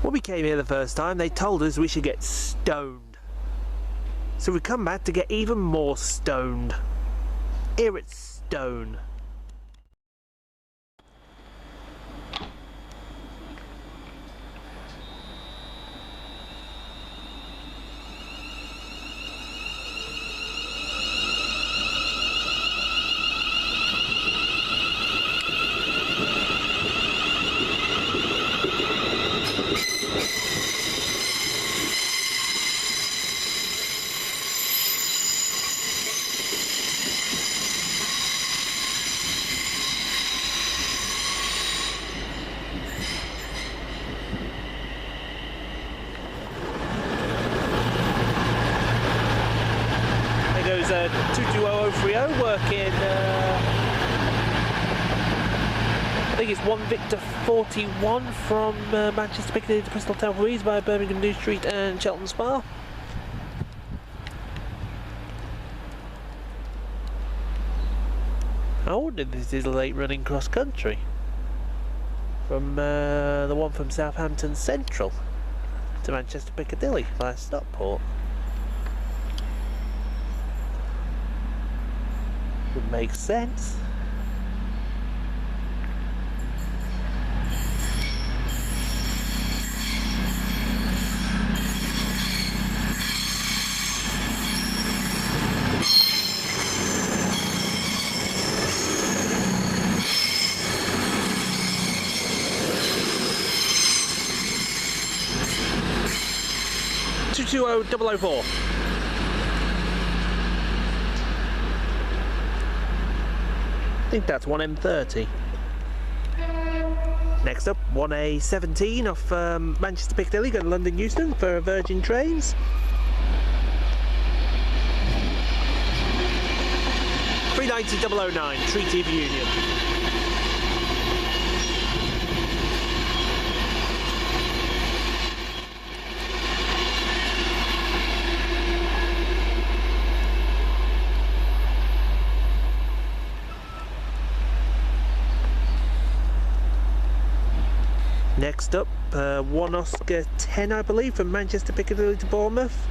When we came here the first time, they told us we should get stoned. So we come back to get even more stoned. Here it's Stone. There goes 220030 working, I think it's 1 Victor 41 from Manchester Piccadilly to Bristol Town for Meads via Birmingham New Street and Cheltenham Spa. I wonder if this is a late running cross country from the one from Southampton Central to Manchester Piccadilly via Stockport. Would make sense. Two 004. I think that's 1M30. Next up, 1A17 off Manchester Piccadilly going to London Euston for Virgin Trains. 390-009, Treaty of Union. Next up, 1 Oscar 10, I believe, from Manchester Piccadilly to Bournemouth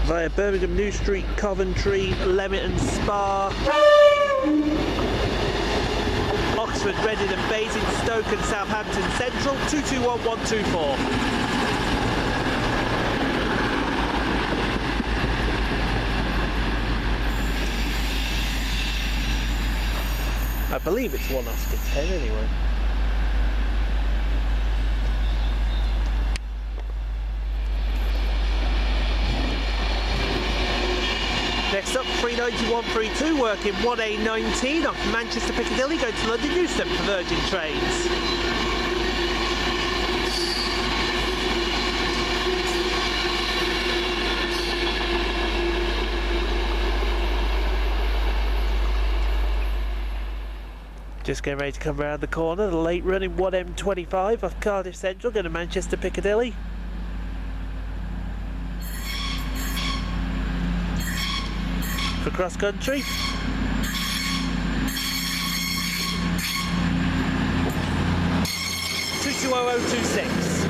via Birmingham New Street, Coventry, Leamington Spa, Oxford, Reading and Basingstoke and Southampton Central, 221124. I believe it's 1 Oscar 10 anyway. Next up, 39132 working 1A19 off Manchester Piccadilly going to London Euston for Virgin Trains. Just getting ready to come around the corner, the late running 1M25 off Cardiff Central going to Manchester Piccadilly. For cross country. Two 20026.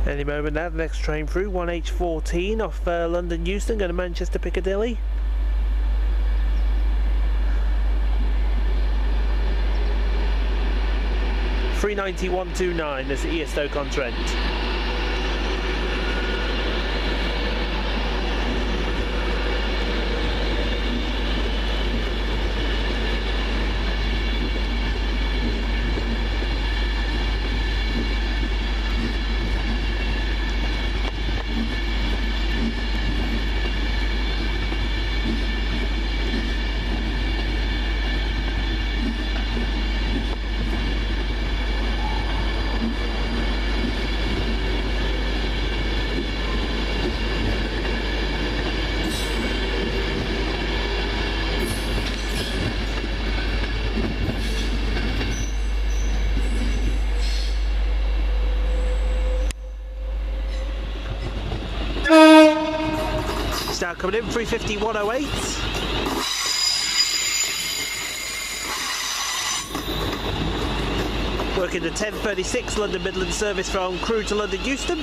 Any moment now, the next train through, 1H14 off London Euston, going to Manchester Piccadilly. $390-129, this is Euston-on-Trent. coming in, 350-108. Working the 10:36 London Midland service from Crewe to London Euston.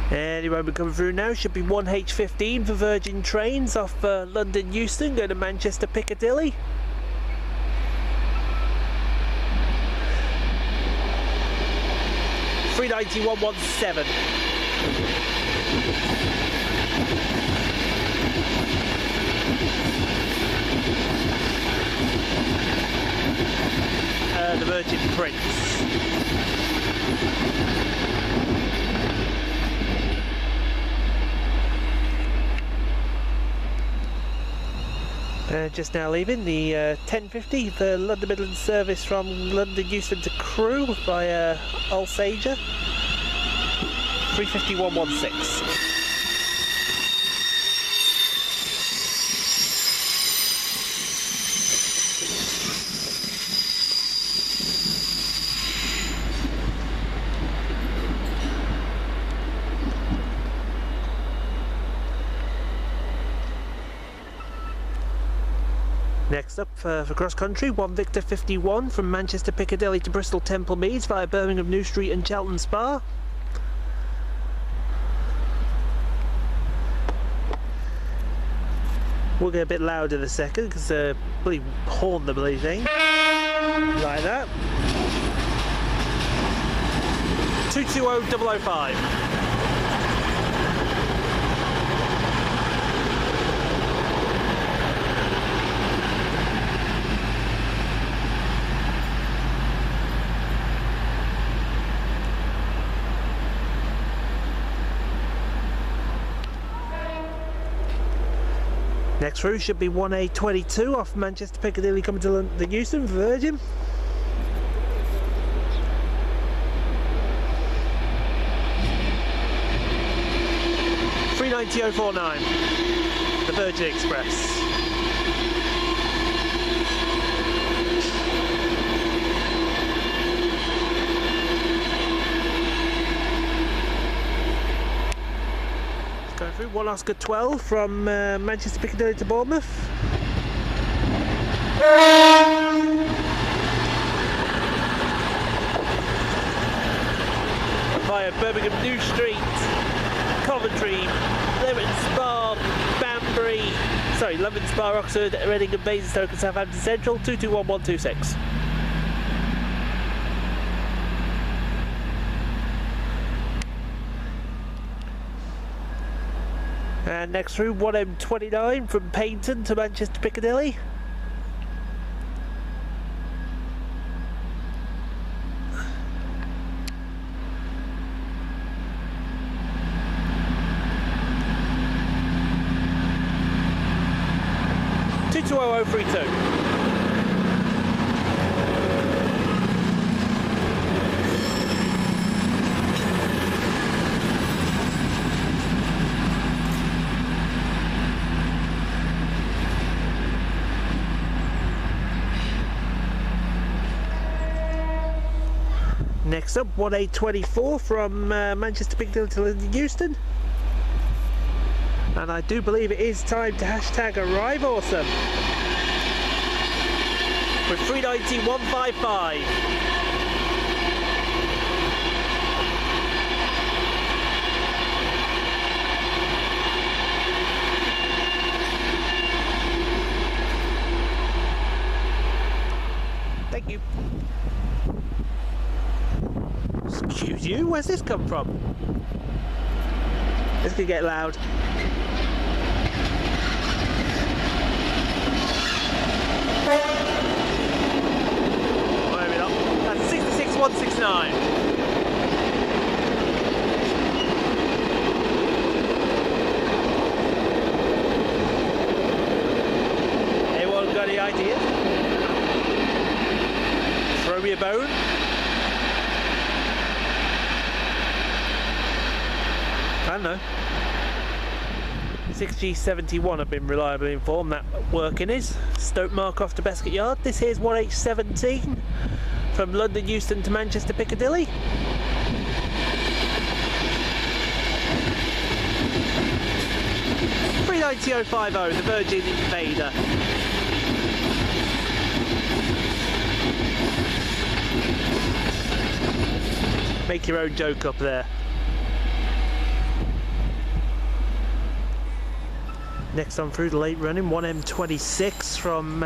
Any moment coming through now, should be 1H15 for Virgin Trains off London Euston, going to Manchester Piccadilly. $390-117. The Virgin Prince. Just now leaving the 10:50, the London Midland service from London Euston to Crewe via Alsager. 350-116. Next up for cross country, 1 Victor 51 from Manchester Piccadilly to Bristol Temple Meads via Birmingham New Street and Cheltenham Spa. We'll get a bit louder in a second because bloody horn the bloody thing. Like that. 220005. Next through should be 1A22 off Manchester Piccadilly coming to London Euston for Virgin. $390-049, the Virgin Express. Going through 1 Oscar 12 from Manchester Piccadilly to Bournemouth. Via Birmingham New Street, Coventry, London Spa, Banbury, London Spa, Oxford, Reading and Basingstoke and Southampton Central, 221126. And next through 1M29 from Paignton to Manchester Piccadilly. $220-032. Next up, 1A24 from Manchester Piccadilly to London Euston. And I do believe it is time to hashtag arrive awesome. With $390-155. Thank you. Excuse you? Where's this come from? This could get loud. Maybe not. That's 66,169. Anyone got any ideas? Throw me a bone. I don't know. 6G71 have been reliably informed that working is. Stoke Markroft to Bescot Yard. This here's 1H17 from London Euston to Manchester Piccadilly. $390,050, the Virgin Invader. Make your own joke up there. Next on through the late running, 1M26 from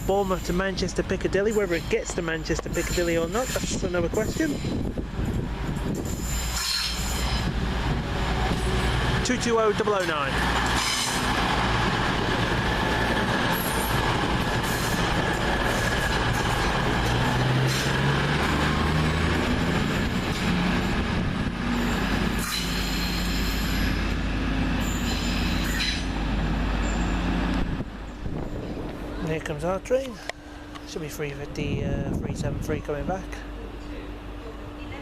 Bournemouth to Manchester Piccadilly. Whether it gets to Manchester Piccadilly or not, that's another question. 220009. Here comes our train. Should be 373 coming back.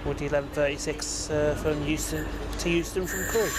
Or the 1136 from Euston to Euston from Crewe.